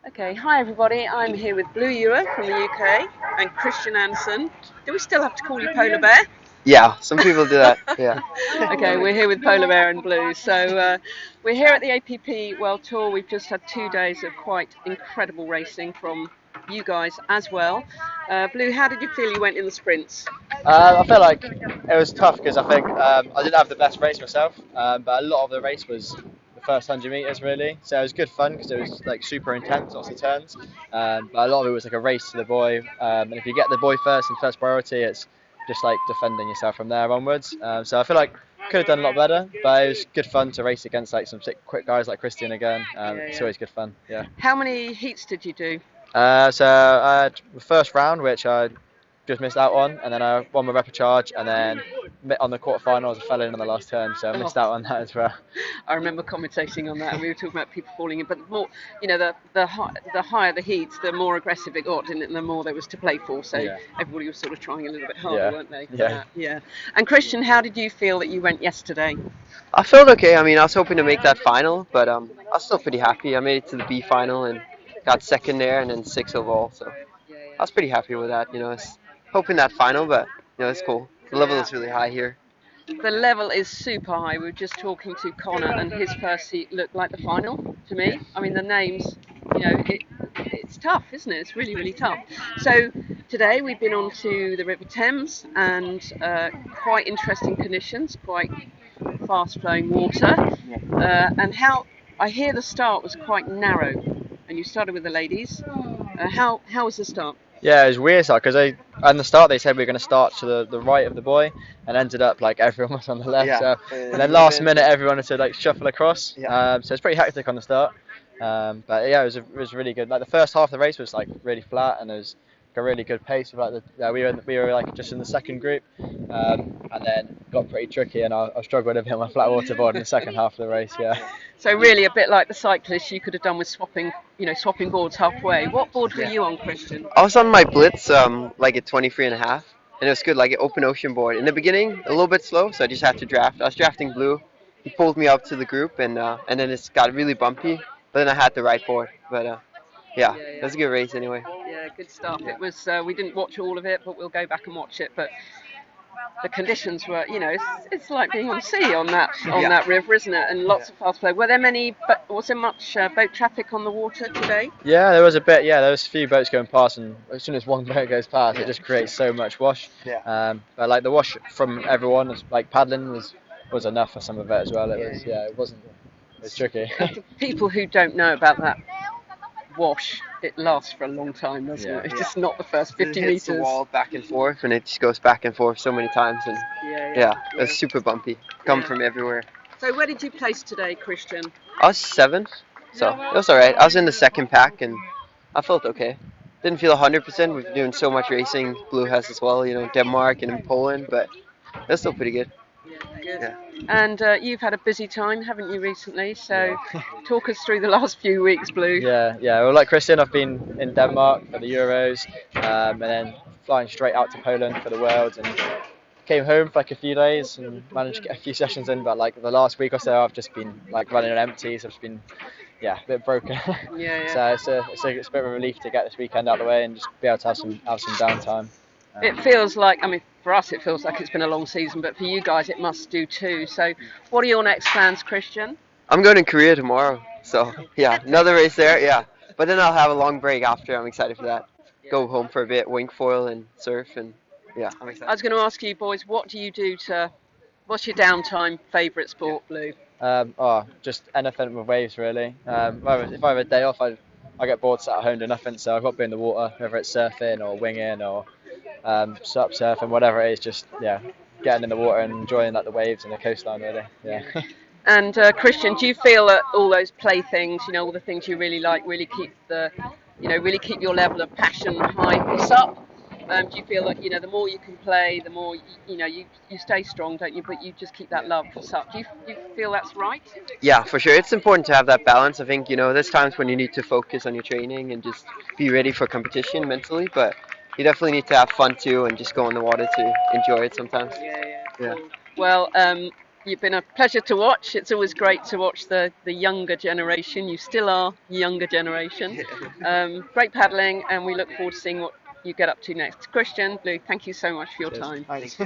Okay, hi everybody. I'm here with Blue Ewer from the UK and Christian Anderson. Do we still have to call you Polar Bear? Yeah, some people do that. Yeah. Okay, we're here with Polar Bear and Blue. So we're here at the APP World Tour. We've just had 2 days of quite incredible racing from you guys as well. Blue, how did you feel you went in the sprints? I felt like it was tough because I think I didn't have the best race myself, but a lot of the race was the first 100 meters really. So it was good fun because it was like super intense, lots of turns. But a lot of it was like a race to the buoy, and if you get the buoy first and first priority, it's just like defending yourself from there onwards. So I feel like could have done a lot better, but it was good fun to race against like some sick, quick guys like Christian again. It's always good fun. Yeah. How many heats did you do? So I had the first round, which I just missed out on, and then I won my repechage, and then on the quarterfinals I fell in on the last turn, so I missed out on that as well. I remember commentating on that, and we were talking about people falling in. But the more, the higher the heats, the more aggressive it got, and the more there was to play for. So Yeah. everybody was sort of trying a little bit harder, Yeah. weren't they? Yeah. Yeah. And Christian, how did you feel that you went yesterday? I felt okay. I mean, I was hoping to make that final, but I was still pretty happy. I made it to the B final and got second there, and then sixth overall. So I was pretty happy with that. I was hoping that final, but it's cool. The level is really high here. The level is super high. We were just talking to Connor, and his first heat looked like the final to me. I mean, the names, it's tough, isn't it? It's really, really tough. So today we've been on to the River Thames, and quite interesting conditions, quite fast-flowing water, and how I hear the start was quite narrow, and you started with the ladies. How was the start? Yeah, it was weird because at the start they said we were going to start to the right of the buoy, and ended up like everyone was on the left. Yeah. So and then last minute everyone had to like shuffle across. Yeah. So it's pretty hectic on the start. But yeah, it was really good. Like the first half of the race was like really flat, and it was like a really good pace. Like we were like just in the second group, and then got pretty tricky, and I struggled a bit on my flat water board in the second half of the race. Yeah. So really, a bit like the cyclists, you could have done with swapping boards halfway. What board were Yeah. you on, Christian? I was on my Blitz, like at 23 and a half, and it was good, like an open ocean board. In the beginning, a little bit slow, so I just had to draft. I was drafting Blue. He pulled me up to the group, and then it's got really bumpy. But then I had the right board. But yeah, it was a good race anyway. Yeah, good stuff. It was. We didn't watch all of it, but we'll go back and watch it. But the conditions were, it's like being on sea on that river, isn't it? And lots of fast flow. Were there many? Was there much boat traffic on the water today? Yeah, there was a bit. Yeah, there was a few boats going past, and as soon as one boat goes past, it just creates so much wash. Yeah. But like the wash from everyone, like paddling was enough for some of it as well. It wasn't. It was tricky. And for people who don't know about that wash, it lasts for a long time, doesn't Yeah. it? It's just not the first It 50 hits the meters. wall back and forth, and it just goes back and forth so many times, and yeah, it's super bumpy. Come from everywhere. So where did you place today, Christian? I was seventh, so it was alright. I was in the second pack, and I felt okay. Didn't feel 100%. We've been doing so much racing. Blue has as well, Denmark and in Poland, but that's still pretty good. Good. Yeah. And you've had a busy time, haven't you, recently? So talk us through the last few weeks, Blue. Yeah. Well, like Christian, I've been in Denmark for the Euros, and then flying straight out to Poland for the Worlds, and came home for like a few days and managed to get a few sessions in. But like the last week or so, I've just been like running on empty, so I've just been a bit broken. Yeah. So it's a bit of a relief to get this weekend out of the way and just be able to have some downtime. It feels like, I mean, for us it feels like it's been a long season, but for you guys it must do too. So what are your next plans, Christian? I'm going to Korea tomorrow, so yeah, another race there, yeah. But then I'll have a long break after. I'm excited for that. Go home for a bit, wing foil and surf, and yeah, I'm I excited. was going to ask you boys, what's your what's your downtime favourite sport, Blue? Just anything with waves really. If I have a day off, I get bored sat at home doing nothing, so I've got to be in the water, whether it's surfing or winging or sup surfing, whatever it is. Just getting in the water and enjoying like the waves and the coastline really. Yeah. And Christian, do you feel that all those play things, all the things you really like, really keep really keep your level of passion high for SUP? Do you feel that the more you can play, the more you stay strong, don't you? But you just keep that love for SUP. Do you feel that's right? Yeah, for sure. It's important to have that balance. I think, there's times when you need to focus on your training and just be ready for competition mentally, but you definitely need to have fun too and just go in the water to enjoy it sometimes. Yeah. Yeah. Well, You've been a pleasure to watch. It's always great to watch the younger generation. You still are younger generation. Great paddling, and we look forward to seeing what you get up to next. Christian, Blue, thank you so much for your Cheers. time. Thanks.